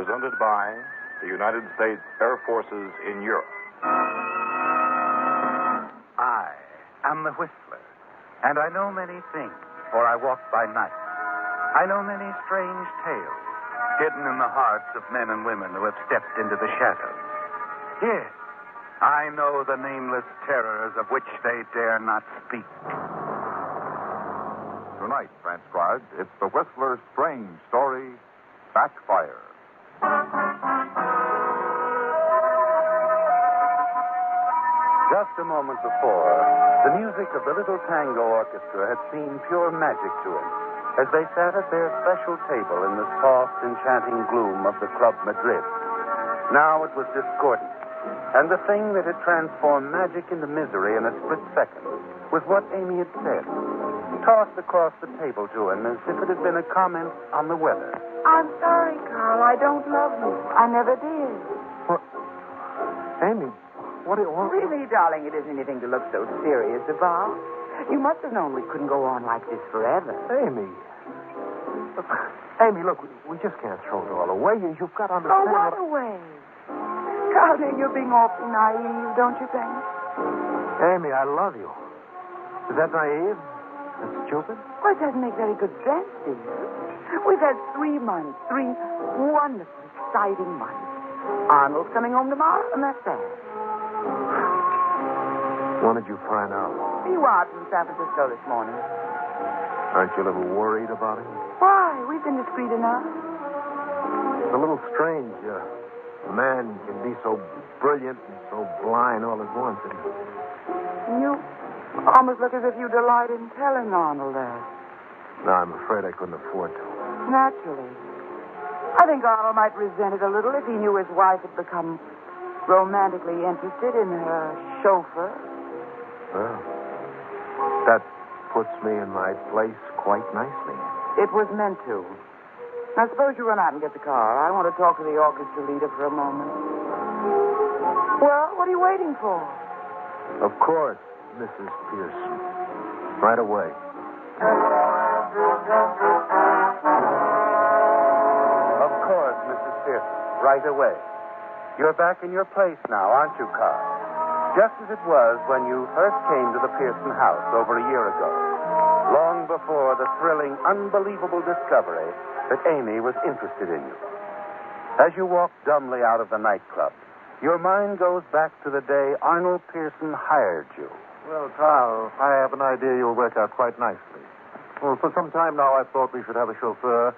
presented by the United States Air Forces in Europe. I am the Whistler, and I know many things, for I walk by night. I know many strange tales, hidden in the hearts of men and women who have stepped into the shadows. Yes, I know the nameless terrors of which they dare not speak. Tonight, transcribed, it's the Whistler's strange story, Backfire. Just a moment before, the music of the little tango orchestra had seemed pure magic to him as they sat at their special table in the soft, enchanting gloom of the Club Madrid. Now it was discordant, and the thing that had transformed magic into misery in a split second was what Amy had said, tossed across the table to him as if it had been a comment on the weather. I'm sorry, Carl. I don't love you. I never did. What? Amy, what do you want? Really, darling, it isn't anything to look so serious about. You must have known we couldn't go on like this forever. Amy. Amy, look, we just can't throw it all away. You've got to understand. Oh, what a way. Carl, dear, you're being awfully naive, don't you think? Amy, I love you. Is that naive? That's stupid? Well, it doesn't make very good sense, dear. We've had 3 months, 3 wonderful, exciting months. Arnold's coming home tomorrow, and that's that. When did you find out? He was in San Francisco this morning. Aren't you a little worried about him? Why? We've been discreet enough. It's a little strange. A man can be so brilliant and so blind all at once. You almost look as if you delight in telling Arnold that. No, I'm afraid I couldn't afford to. Naturally. I think Arnold might resent it a little if he knew his wife had become romantically interested in her chauffeur. Well, that puts me in my place quite nicely. It was meant to. Now, suppose you run out and get the car. I want to talk to the orchestra leader for a moment. Well, what are you waiting for? Of course, Mrs. Pearson. Right away. Of course, Mrs. Pearson. Right away. You're back in your place now, aren't you, Carl? Just as it was when you first came to the Pearson house over a year ago. Long before the thrilling, unbelievable discovery that Amy was interested in you. As you walk dumbly out of the nightclub, your mind goes back to the day Arnold Pearson hired you. Well, Carl, I have an idea you'll work out quite nicely. Well, for some time now, I've thought we should have a chauffeur.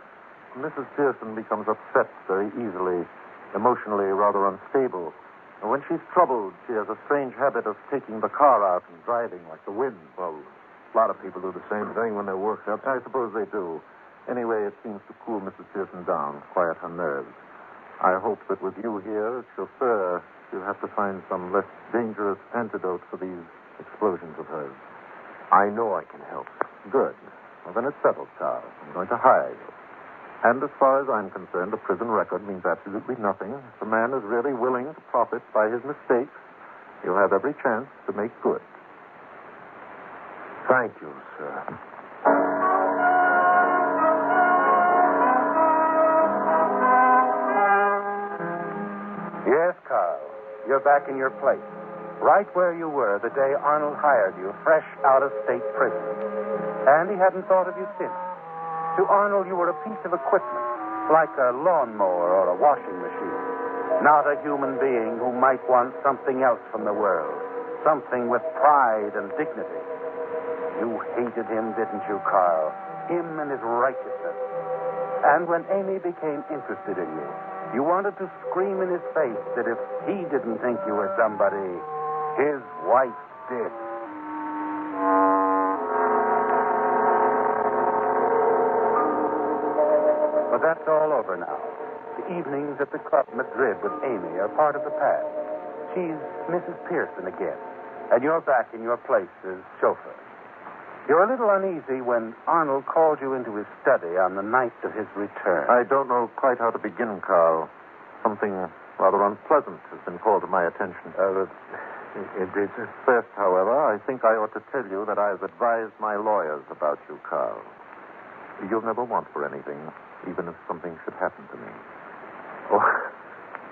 Mrs. Pearson becomes upset very easily, emotionally rather unstable. And when she's troubled, she has a strange habit of taking the car out and driving like the wind. Well, a lot of people do the same thing when they're worked up. I suppose they do. Anyway, it seems to cool Mrs. Pearson down, quiet her nerves. I hope that with you here as chauffeur, you'll have to find some less dangerous antidote for these explosions of hers. I know I can help. Good. Well, then it's settled, Charles. I'm going to hire you. And as far as I'm concerned, a prison record means absolutely nothing. If a man is really willing to profit by his mistakes, he'll have every chance to make good. Thank you, sir. Yes, Carl. You're back in your place. Right where you were the day Arnold hired you, fresh out of state prison. And he hadn't thought of you since. To Arnold, you were a piece of equipment, like a lawnmower or a washing machine. Not a human being who might want something else from the world. Something with pride and dignity. You hated him, didn't you, Carl? Him and his righteousness. And when Amy became interested in you, you wanted to scream in his face that if he didn't think you were somebody, his wife did. But that's all over now. The evenings at the Club Madrid with Amy are part of the past. She's Mrs. Pearson again, and you're back in your place as chauffeur. You're a little uneasy when Arnold called you into his study on the night of his return. I don't know quite how to begin, Carl. Something rather unpleasant has been called to my attention. First, however, I think I ought to tell you that I've advised my lawyers about you, Carl. You'll never want for anything, even if something should happen to me. Oh,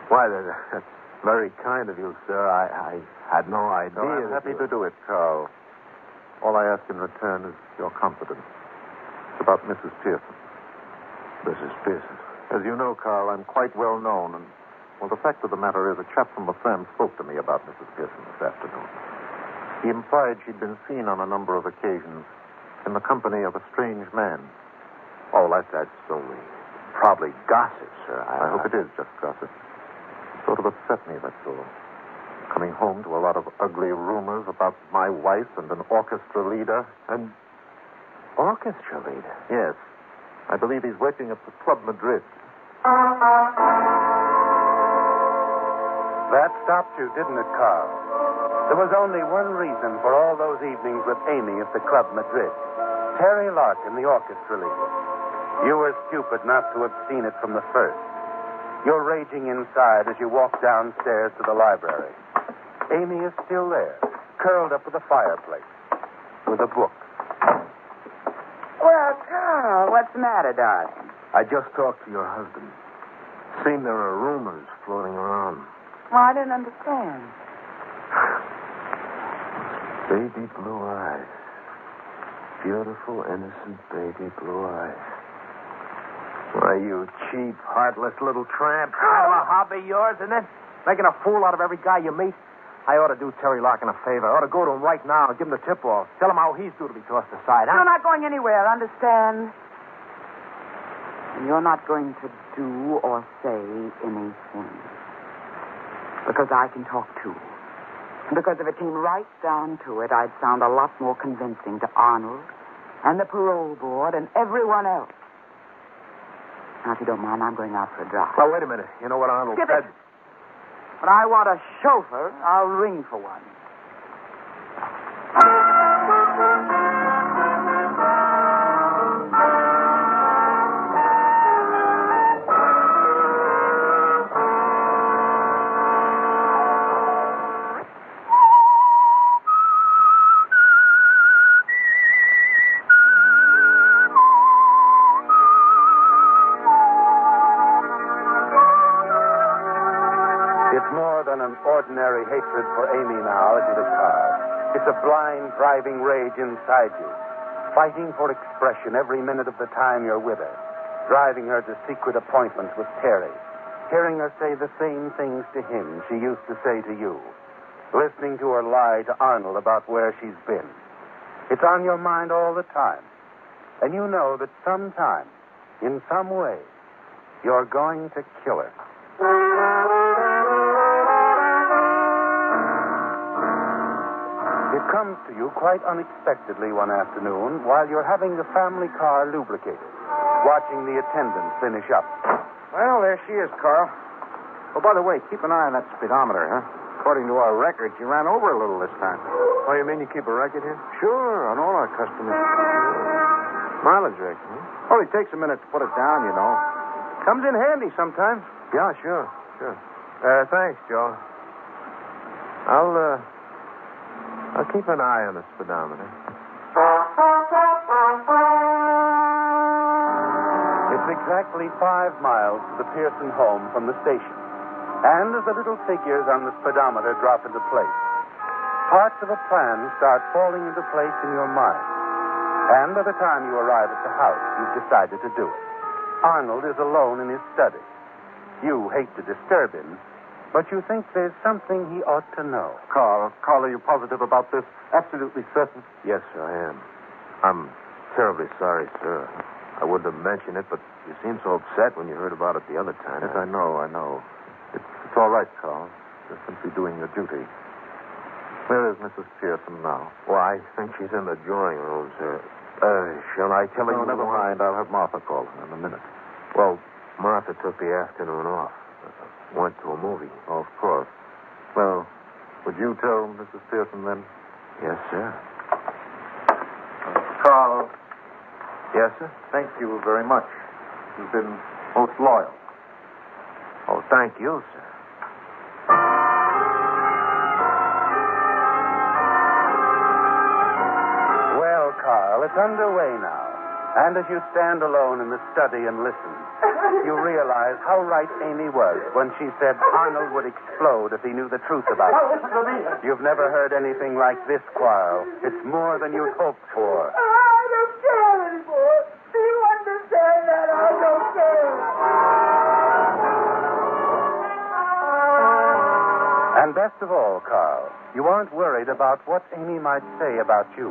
why, that's very kind of you, sir. I had no idea. Oh, I'm happy to do it, Carl. All I ask in return is your confidence. It's about Mrs. Pearson. Mrs. Pearson. As you know, Carl, I'm quite well known, and, well, the fact of the matter is a chap from the firm spoke to me about Mrs. Pearson this afternoon. He implied she'd been seen on a number of occasions in the company of a strange man. Oh, that's only probably gossip, sir. I hope it is just gossip. Sort of upset me, that's all. Coming home to a lot of ugly rumors about my wife and an orchestra leader. An orchestra leader? Yes. I believe he's working at the Club Madrid. That stopped you, didn't it, Carl? There was only one reason for all those evenings with Amy at the Club Madrid. Terry Larkin, the orchestra leader. You were stupid not to have seen it from the first. You're raging inside as you walk downstairs to the library. Amy is still there, curled up with the fireplace, with a book. Well, Carl, what's the matter, darling? I just talked to your husband. Seemed there are rumors floating around. Well, I didn't understand. Baby blue eyes. Beautiful, innocent baby blue eyes. Why, you cheap, heartless little tramp. Kind of a hobby yours, isn't it? Making a fool out of every guy you meet. I ought to do Terry Larkin a favor. I ought to go to him right now and give him the tip-off. Tell him how he's due to be tossed aside, huh? You're not going anywhere, understand? And you're not going to do or say anything. Because I can talk too. And because if it came right down to it, I'd sound a lot more convincing to Arnold and the parole board and everyone else. Now, if you don't mind, I'm going out for a drive. Well, wait a minute. You know what Arnold Skip said? it. When I want a chauffeur, I'll ring for one. Ordinary hatred for Amy now, is it, Carl? It's a blind, driving rage inside you, fighting for expression every minute of the time you're with her, driving her to secret appointments with Terry, hearing her say the same things to him she used to say to you, listening to her lie to Arnold about where she's been. It's on your mind all the time, and you know that sometime, in some way, you're going to kill her. It comes to you quite unexpectedly one afternoon while you're having the family car lubricated, watching the attendant finish up. Well, there she is, Carl. Oh, by the way, keep an eye on that speedometer, huh? According to our records, you ran over a little this time. Oh, you mean you keep a record here? Sure, on all our customers. Mileage record, huh? Only takes a minute to put it down, you know. Comes in handy sometimes. Yeah, sure. Thanks, Joe. I'll keep an eye on the speedometer. It's exactly 5 miles to the Pearson home from the station. And as the little figures on the speedometer drop into place, parts of a plan start falling into place in your mind. And by the time you arrive at the house, you've decided to do it. Arnold is alone in his study. You hate to disturb him, but you think there's something he ought to know. Carl, are you positive about this? Absolutely certain? Yes, sir, I am. I'm terribly sorry, sir. I wouldn't have mentioned it, but you seemed so upset when you heard about it the other time. Yes, I know. It's all right, Carl. You're simply doing your duty. Where is Mrs. Pearson now? Well, I think she's in the drawing room, sir. Shall I tell you? No, never mind. I'll have Martha call her in a minute. Well, Martha took the afternoon off. Went to a movie. Oh, of course. Well, would you tell Mrs. Pearson then? Yes, sir. Carl, Yes, sir? thank you very much. You've been most loyal. Oh, thank you, sir. Well, Carl, it's underway now. And as you stand alone in the study and listen, You realize how right Amy was when she said Arnold would explode if he knew the truth about it. Listen to me. You've never heard anything like this, Quarl. It's more than you'd hoped for. I don't care anymore. Do you understand that? I don't care. And best of all, Carl, you aren't worried about what Amy might say about you.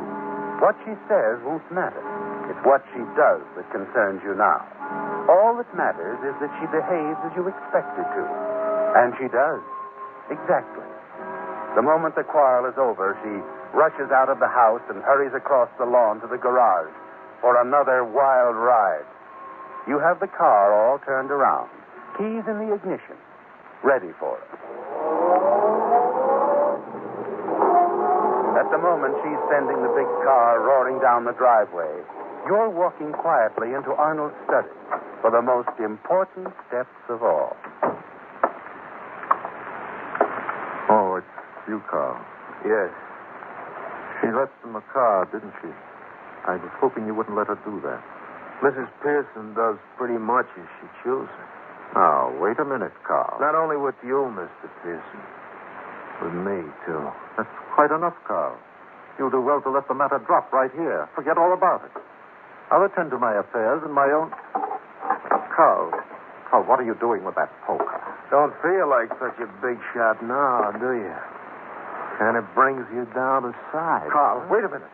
What she says won't matter. It's what she does that concerns you now. All that matters is that she behaves as you expect her to. And she does. Exactly. The moment the quarrel is over, she rushes out of the house and hurries across the lawn to the garage for another wild ride. You have the car all turned around, keys in the ignition, ready for it. At the moment she's sending the big car roaring down the driveway, you're walking quietly into Arnold's study for the most important steps of all. Oh, it's you, Carl. Yes. She left in the car, didn't she? I was hoping you wouldn't let her do that. Mrs. Pearson does pretty much as she chooses. Now, wait a minute, Carl. Not only with you, Mr. Pearson. With me, too. That's quite enough, Carl. You'll do well to let the matter drop right here. Forget all about it. I'll attend to my affairs in my own... Carl, what are you doing with that poker? Don't feel like such a big shot now, do you? And it brings you down to size. Carl, wait a minute.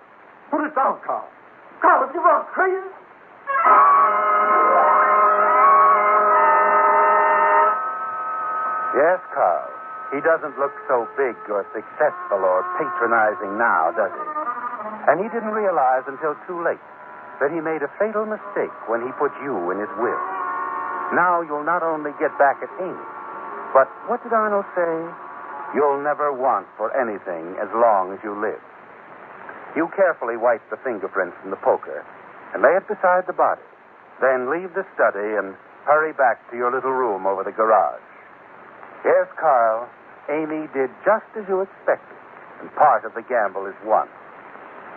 Put it down, Carl. Carl, have you gone crazy? Yes, Carl. He doesn't look so big or successful or patronizing now, does he? And he didn't realize until too late that he made a fatal mistake when he put you in his will. Now you'll not only get back at Amy, but what did Arnold say? You'll never want for anything as long as you live. You carefully wipe the fingerprints from the poker and lay it beside the body. Then leave the study and hurry back to your little room over the garage. Yes, Carl, Amy did just as you expected, and part of the gamble is won.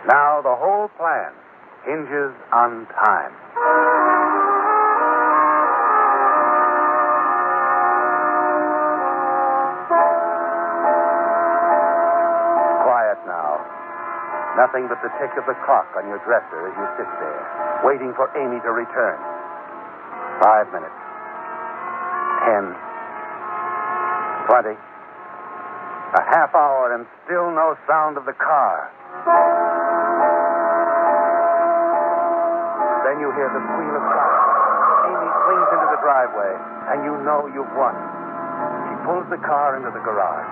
Now the whole plan hinges on time. Quiet now. Nothing but the tick of the clock on your dresser as you sit there, waiting for Amy to return. 5 minutes. 10. 20. A half hour and still no sound of the car. Then you hear the squeal of traffic. Amy swings into the driveway, and you know you've won. She pulls the car into the garage.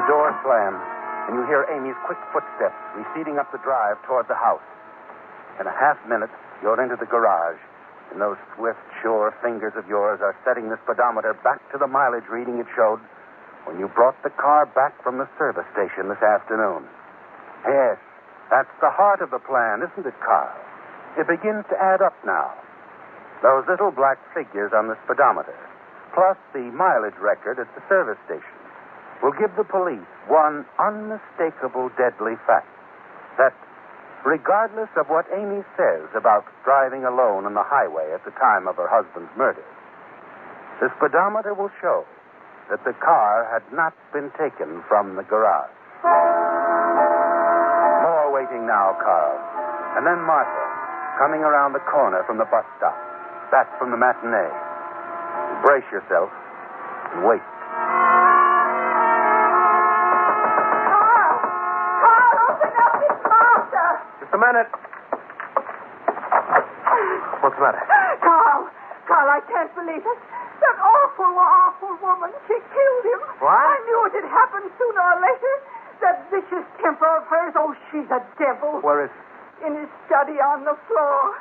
The door slams, and you hear Amy's quick footsteps receding up the drive toward the house. In a half minute, you're into the garage, and those swift, sure fingers of yours are setting the speedometer back to the mileage reading it showed when you brought the car back from the service station this afternoon. Yes, that's the heart of the plan, isn't it, Carl? It begins to add up now. Those little black figures on the speedometer, plus the mileage record at the service station, will give the police one unmistakable deadly fact. That regardless of what Amy says about driving alone on the highway at the time of her husband's murder, the speedometer will show that the car had not been taken from the garage. More waiting now, Carl. And then Martha, coming around the corner from the bus stop, back from the matinee. Brace yourself and wait. Carl, open up. It's Martha. Just a minute. What's the matter? Carl, I can't believe it. That awful woman, she killed him. What? I knew it had happened sooner or later. That vicious temper of hers, oh, she's a devil. Where is it? In his study on the floor.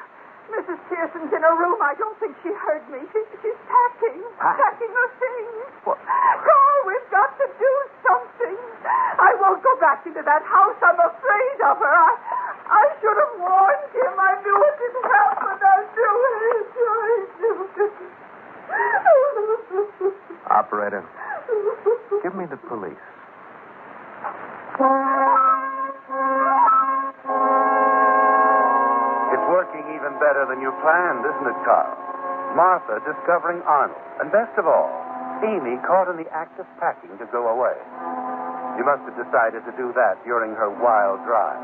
Mrs. Pearson's in her room. I don't think she heard me. She's packing her things. What? Carl, we've got to do something. I won't go back into that house. I'm afraid of her. I should have warned him. I knew it had happened. I knew it. Operator, give me the police. It's working even better than you planned, isn't it, Carl? Martha discovering Arnold, and best of all, Amy caught in the act of packing to go away. She must have decided to do that during her wild drive.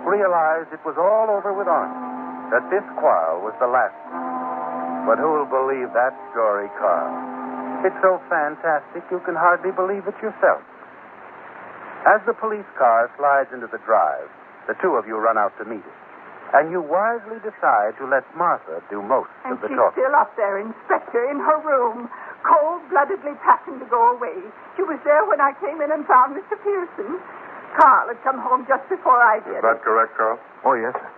Realized it was all over with Arnold, that this quarrel was the last one. But who'll believe that story, Carl? It's so fantastic you can hardly believe it yourself. As the police car slides into the drive, the two of you run out to meet it. And you wisely decide to let Martha do most of the she's talking. still up there, Inspector, in her room, cold-bloodedly packing to go away. She was there when I came in and found Mr. Pearson. Carl had come home just before I did. Is that correct, Carl? Oh, yes, sir.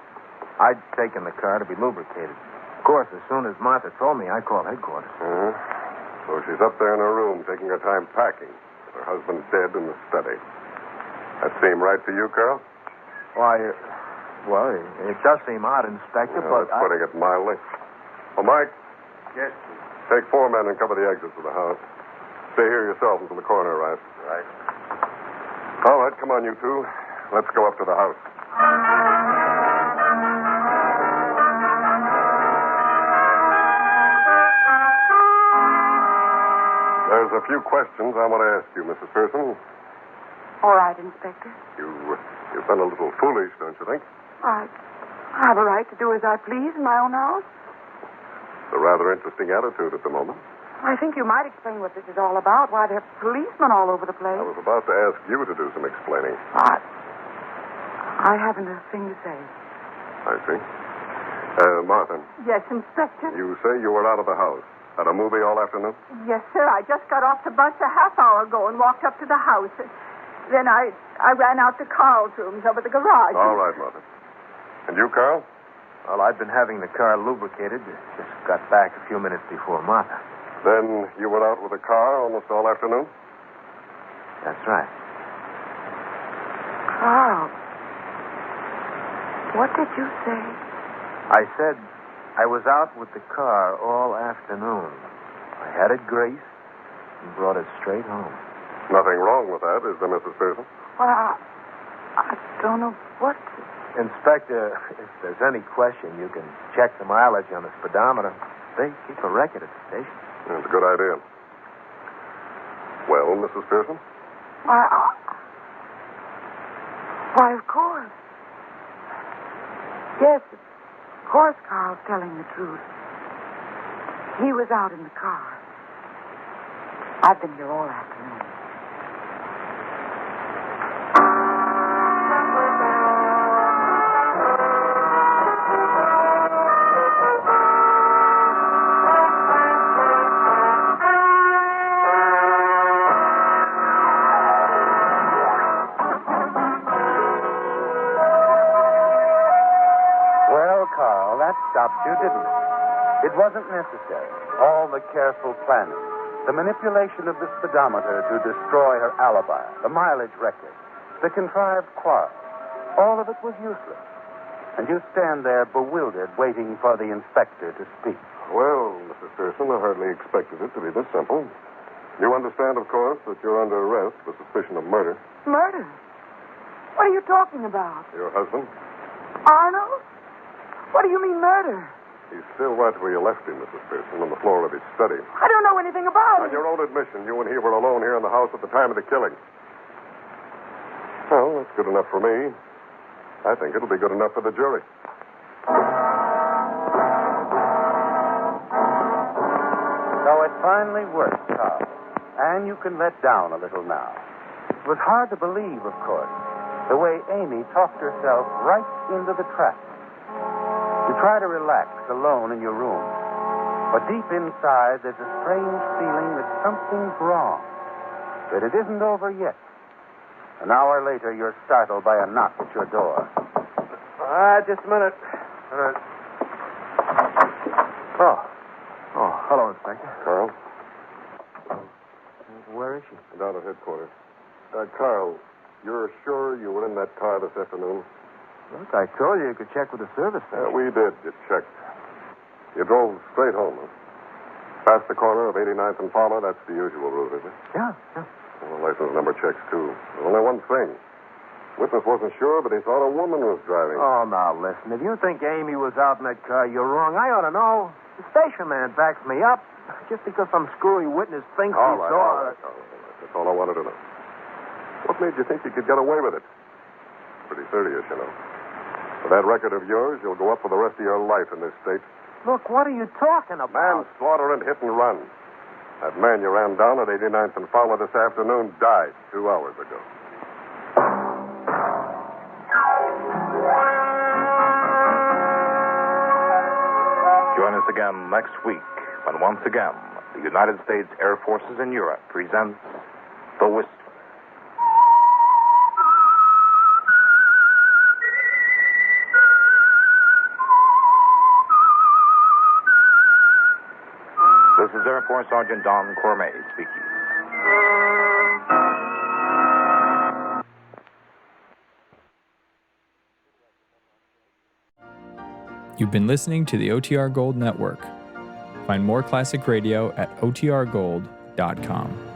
I'd taken the car to be lubricated. Of course, as soon as Martha told me, I called headquarters. So she's up there in her room taking her time packing. Her husband dead in the study. That seem right to you, Carl? Why, well, it does seem odd, Inspector, but that's putting it mildly. Well, Mike. Yes. Take 4 men and cover the exits of the house. Stay here yourself until the coroner arrives. Right. All right, come on, you two. Let's go up to the house. There's a few questions I want to ask you, Mrs. Pearson. All right, Inspector. You've been a little foolish, don't you think? I have a right to do as I please in my own house. It's a rather interesting attitude at the moment. I think you might explain what this is all about, why there are policemen all over the place. I was about to ask you to do some explaining. I haven't a thing to say. I see. Martha. Yes, Inspector? You say you were out of the house. At a movie all afternoon? Yes, sir. I just got off the bus a half hour ago and walked up to the house. Then I ran out to Carl's rooms over the garage. All right, Martha. And you, Carl? Well, I've been having the car lubricated. Just got back a few minutes before Martha. Then you were out with the car almost all afternoon? That's right. Carl, what did you say? I said I was out with the car all afternoon. I had it greased and brought it straight home. Nothing wrong with that, is there, Mrs. Pearson? Well, I don't know what to... Inspector, if there's any question, you can check the mileage on the speedometer. They keep a record at the station. That's a good idea. Well, Mrs. Pearson? Why, of course. Yes, of course Carl's telling the truth. He was out in the car. I've been here all afternoon. Stopped you, didn't it? It wasn't necessary. All the careful planning, the manipulation of the speedometer to destroy her alibi, the mileage record, the contrived quarrel, all of it was useless. And you stand there bewildered, waiting for the inspector to speak. Well, Mrs. Pearson, I hardly expected it to be this simple. You understand, of course, that you're under arrest for suspicion of murder. Murder? What are you talking about? Your husband? Arnold? What do you mean, murder? He's still right where you left him, Mrs. Pearson, on the floor of his study. I don't know anything about On it. your own admission, you and he were alone here in the house at the time of the killing. Well, that's good enough for me. I think it'll be good enough for the jury. So it finally worked, Carl. And you can let down a little now. It was hard to believe, of course, the way Amy talked herself right into the trap. You try to relax alone in your room. But deep inside, there's a strange feeling that something's wrong. That it isn't over yet. An hour later, you're startled by a knock at your door. Just a minute. Oh, hello, Inspector. Carl? Where is she? Down at headquarters. Carl, you're sure you were in that car this afternoon? Look, I told you could check with the service station. We did. You checked. You drove straight home, huh? Past the corner of 89th and Palmer. That's the usual route, is it? Yeah. Well, the license number checks, too. There's only one thing. Witness wasn't sure, but he thought a woman was driving. Oh, now, listen. If you think Amy was out in that car, you're wrong. I ought to know. The station man backs me up. Just because some screwy witness thinks he saw her. All right. That's all I wanted to know. What made you think you could get away with it? Pretty serious, you know. With that record of yours, you'll go up for the rest of your life in this state. Look, what are you talking about? Manslaughter and hit and run. That man you ran down at 89th and Fowler this afternoon died 2 hours ago. Join us again next week when once again the United States Air Forces in Europe presents The Whistler. This is Air Force Sergeant Don Cormay speaking. You've been listening to the OTR Gold Network. Find more classic radio at otrgold.com.